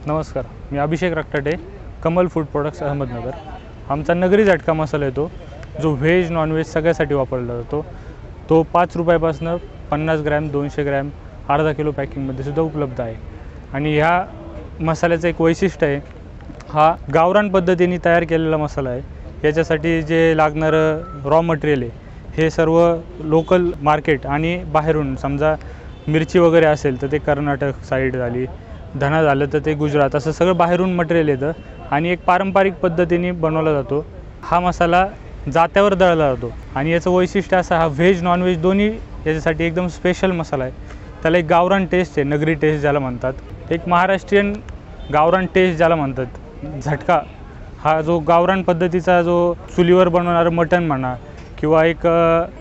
नमस्कार, मी अभिषेक रक्टाटे, Kamal food products Ahmednagar. आमचा नगरी झटका मसाला येतो जो व्हेज नॉनव्हेज सगळ्यासाठी वापरला जातो। तो 5 रुपयापासून 50 ग्रॅम 200 ग्रॅम अर्धा किलो पॅकिंगमध्ये सुद्धा उपलब्ध आहे। आणि ह्या मसाल्याचं एक वैशिष्ट्य आहे, हा गावरान पद्धतीने तयार केलेला मसाला आहे। याच्यासाठी जे लागणारं रॉ मटेरियल आहे हे सर्व लोकल मार्केट आणि बाहेरून, समजा मिरची वगैरे असेल तर ते कर्नाटक साईड झाली, धना झालं तर ते गुजरात, असं सगळं बाहेरून मटेरियल येतं आणि एक पारंपरिक पद्धतीने बनवला जातो। हा मसाला जात्यावर दळला जातो आणि याचं वैशिष्ट्य असं, हा व्हेज नॉनव्हेज दोन्ही याच्यासाठी एकदम स्पेशल मसाला आहे। त्याला एक गावरान टेस्ट आहे, नगरी टेस्ट ज्याला म्हणतात, एक महाराष्ट्रीयन गावरान टेस्ट ज्याला म्हणतात। झटका हा जो गावरान पद्धतीचा जो चुलीवर बनवणारं मटण म्हणा किंवा एक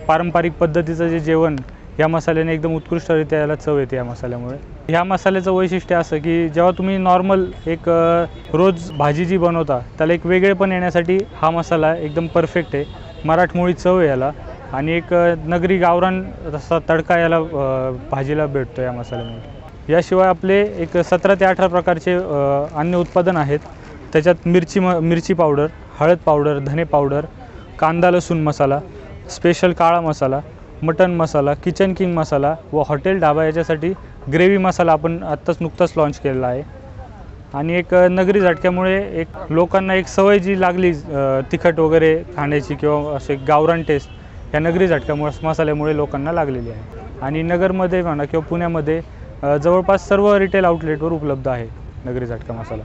पारंपरिक पद्धतीचं जे जेवण, या मसाल्याने एकदम उत्कृष्टरित्या याला चव येते। या मसाल्यामुळे ह्या मसाल्याचं वैशिष्ट्य असं की जेव्हा तुम्ही नॉर्मल एक रोज भाजी जी बनवता त्याला एक वेगळेपण येण्यासाठी हा मसाला एकदम परफेक्ट आहे। मराठमोळी चव आहे याला आणि एक नगरी गावरान असा तडका याला भाजीला भेटतो या मसाल्यामुळे। याशिवाय आपले एक 17 ते 18 प्रकारचे अन्य उत्पादन आहेत। त्याच्यात मिरची पावडर, हळद पावडर, धने पावडर, कांदा लसूण मसाला, स्पेशल काळा मसाला, मटन मसाला, किचन किंग मसाला व हॉटेल ढाबा याच्यासाठी ग्रेव्ही मसाला आपण नुकताच लॉन्च केलेला आहे। आणि एक नगरी झटक्यामुळे एक लोकांना एक सवय जी लागली तिखट वगैरे खाण्याची किंवा असे गावरान टेस्ट, या नगरी झटक्यामुळे मसाल्यामुळे लोकांना लागलेली आहे। आणि नगरमध्ये म्हणा किंवा पुण्यामध्ये जवळपास सर्व रिटेल आउटलेटवर उपलब्ध आहे नगरी झटका मसाला।